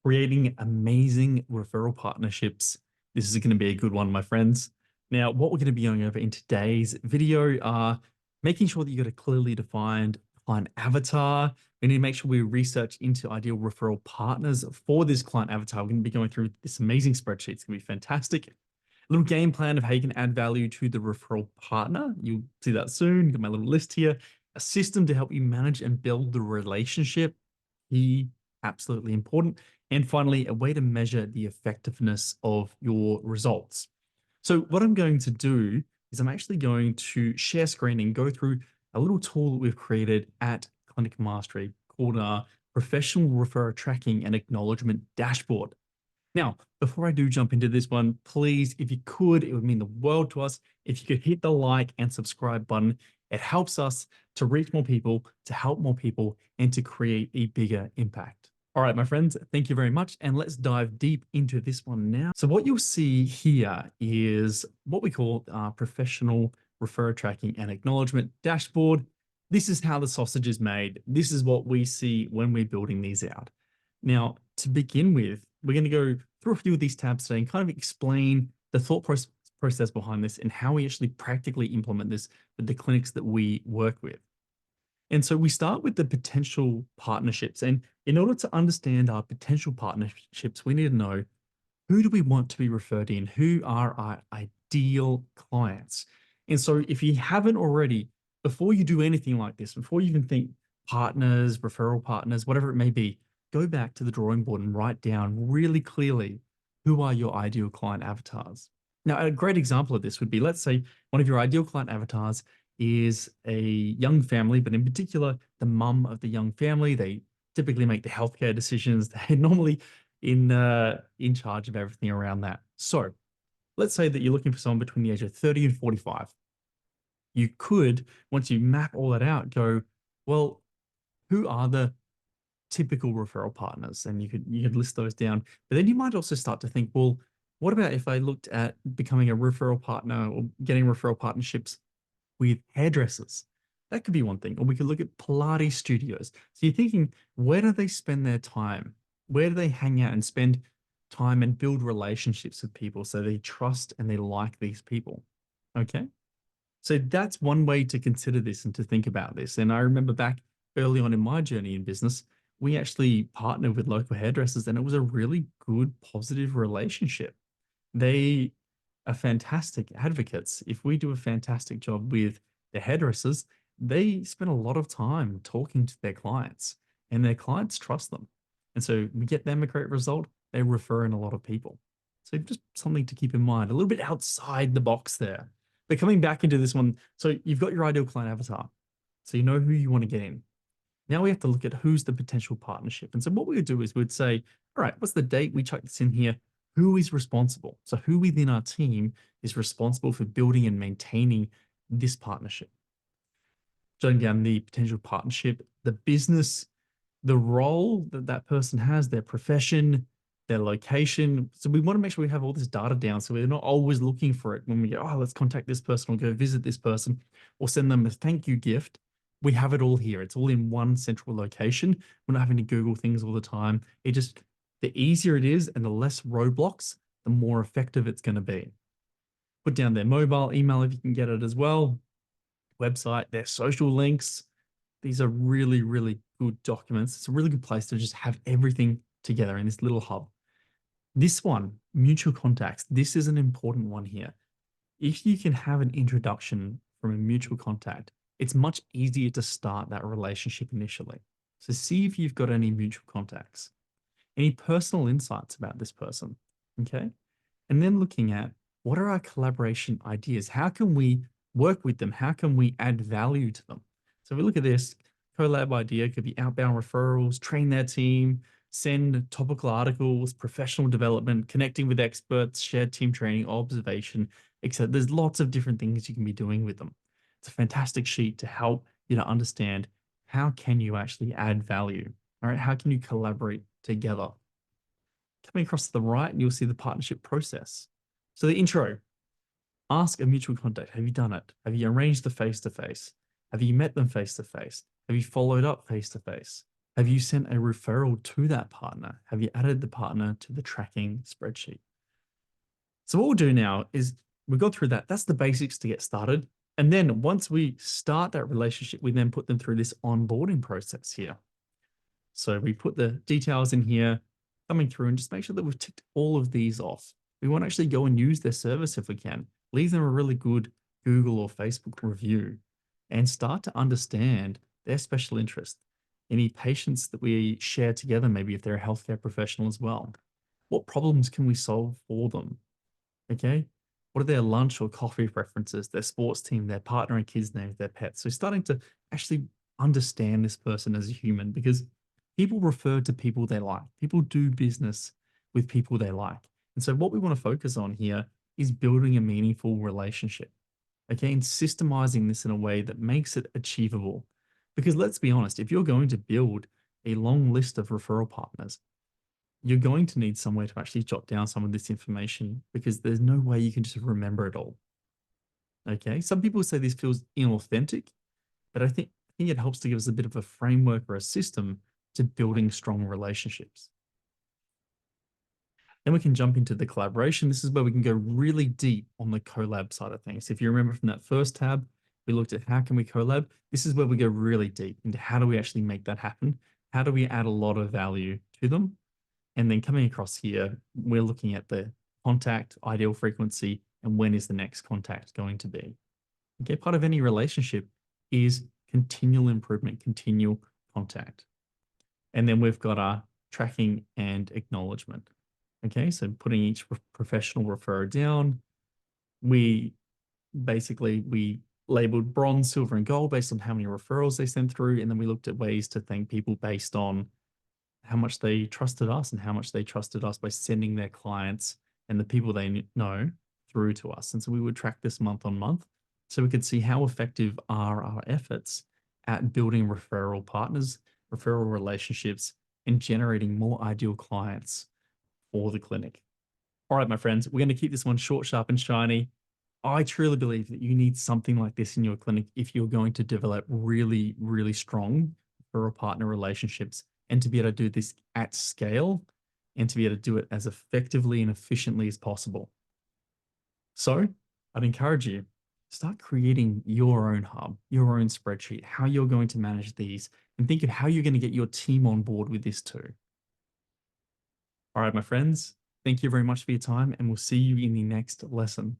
Creating amazing referral partnerships. This is going to be a good one, my friends. Now, what we're going to be going over in today's video are making sure that you got a clearly defined client avatar. We need to make sure we research into ideal referral partners for this client avatar. We're going to be going through this amazing spreadsheet. It's going to be fantastic. A little game plan of how you can add value to the referral partner. You'll see that soon. Got my little list here. A system to help you manage and build the relationship. Key, absolutely important. And finally, a way to measure the effectiveness of your results. So what I'm going to do is I'm actually going to share screen and go through a little tool that we've created at Clinic Mastery called our Professional Referrer Tracking and Acknowledgement Dashboard. Now, before I do jump into this one, please, if you could, it would mean the world to us if you could hit the like and subscribe button. It helps us to reach more people, to help more people, and to create a bigger impact. All right, my friends, thank you very much. And let's dive deep into this one now. So what you'll see here is what we call our Professional Referrer Tracking and Acknowledgement Dashboard. This is how the sausage is made. This is what we see when we're building these out. Now, to begin with, we're going to go through a few of these tabs today and kind of explain the thought process behind this and how we actually practically implement this with the clinics that we work with. And so we start with the potential partnerships. And in order to understand our potential partnerships, we need to know, who do we want to be referred in? Who are our ideal clients? And so if you haven't already, before you do anything like this, before you even think partners, referral partners, whatever it may be, go back to the drawing board and write down really clearly, who are your ideal client avatars? Now, a great example of this would be, let's say one of your ideal client avatars is a young family, but in particular, the mum of the young family. They typically make the healthcare decisions. They're normally in charge of everything around that. So let's say that you're looking for someone between the age of 30 and 45. You could, once you map all that out, go, well, who are the typical referral partners? And you could list those down. But then you might also start to think, well, what about if I looked at becoming a referral partner or getting referral partnerships with hairdressers? That could be one thing. Or we could look at Pilates studios. So you're thinking, where do they spend their time? Where do they hang out and spend time and build relationships with people so they trust and they like these people? Okay. So that's one way to consider this and to think about this. And I remember back early on in my journey in business, we actually partnered with local hairdressers and it was a really good, positive relationship. They are fantastic advocates. If we do a fantastic job with the hairdressers, they spend a lot of time talking to their clients and their clients trust them. And so we get them a great result. They refer in a lot of people. So just something to keep in mind, a little bit outside the box there. But coming back into this one, so you've got your ideal client avatar. So you know who you want to get in. Now we have to look at who's the potential partnership. And so what we would do is we'd say, all right, what's the date? We chuck this in here. Who is responsible? So who within our team is responsible for building and maintaining this partnership? Jotting down the potential partnership, the business, the role that that person has, their profession, their location. So we want to make sure we have all this data down so we're not always looking for it when we go, oh, let's contact this person or go visit this person or send them a thank you gift. We have it all here. It's all in one central location. We're not having to Google things all the time. The easier it is and the less roadblocks, the more effective it's going to be. Put down their mobile, email if you can get it as well, website, their social links. These are really, really good documents. It's a really good place to just have everything together in this little hub. This one, mutual contacts, this is an important one here. If you can have an introduction from a mutual contact, it's much easier to start that relationship initially. So see if you've got any mutual contacts, any personal insights about this person, okay? And then looking at, what are our collaboration ideas? How can we work with them? How can we add value to them? So if we look at this, collab idea could be outbound referrals, train their team, send topical articles, professional development, connecting with experts, shared team training, observation, etc. There's lots of different things you can be doing with them. It's a fantastic sheet to help you to understand, how can you actually add value? All right, how can you collaborate together? Coming across to the right, you'll see the partnership process. So the intro, ask a mutual contact. Have you done it? Have you arranged the face-to-face? Have you met them face-to-face? Have you followed up face-to-face? Have you sent a referral to that partner? Have you added the partner to the tracking spreadsheet? So what we'll do now is we go through that. That's the basics to get started. And then once we start that relationship, we then put them through this onboarding process here. So we put the details in here, coming through, and just make sure that we've ticked all of these off. We want to actually go and use their service if we can. Leave them a really good Google or Facebook review and start to understand their special interest. Any patients that we share together, maybe if they're a healthcare professional as well. What problems can we solve for them? Okay. What are their lunch or coffee preferences, their sports team, their partner and kids' names, their pets? So starting to actually understand this person as a human because people refer to people they like. People do business with people they like. And so what we want to focus on here is building a meaningful relationship. Okay. And systemizing this in a way that makes it achievable. Because let's be honest, if you're going to build a long list of referral partners, you're going to need somewhere to actually jot down some of this information because there's no way you can just remember it all. Okay. Some people say this feels inauthentic, but I think it helps to give us a bit of a framework or a system to building strong relationships. Then we can jump into the collaboration. This is where we can go really deep on the collab side of things. If you remember from that first tab, we looked at how can we collab. This is where we go really deep into how do we actually make that happen? How do we add a lot of value to them? And then coming across here, we're looking at the contact, ideal frequency, and when is the next contact going to be. Okay, part of any relationship is continual improvement, continual contact. And then we've got our tracking and acknowledgement. Okay, so putting each professional referrer down, we labeled bronze, silver, and gold based on how many referrals they sent through. And then we looked at ways to thank people based on how much they trusted us and how much they trusted us by sending their clients and the people they know through to us. And so we would track this month on month so we could see how effective are our efforts at building referral partners, referral relationships, and generating more ideal clients for the clinic. All right, my friends, we're going to keep this one short, sharp, and shiny. I truly believe that you need something like this in your clinic if you're going to develop really, really strong referral partner relationships and to be able to do this at scale and to be able to do it as effectively and efficiently as possible. So I'd encourage you, start creating your own hub, your own spreadsheet, how you're going to manage these, and think of how you're going to get your team on board with this too. All right, my friends, thank you very much for your time, and we'll see you in the next lesson.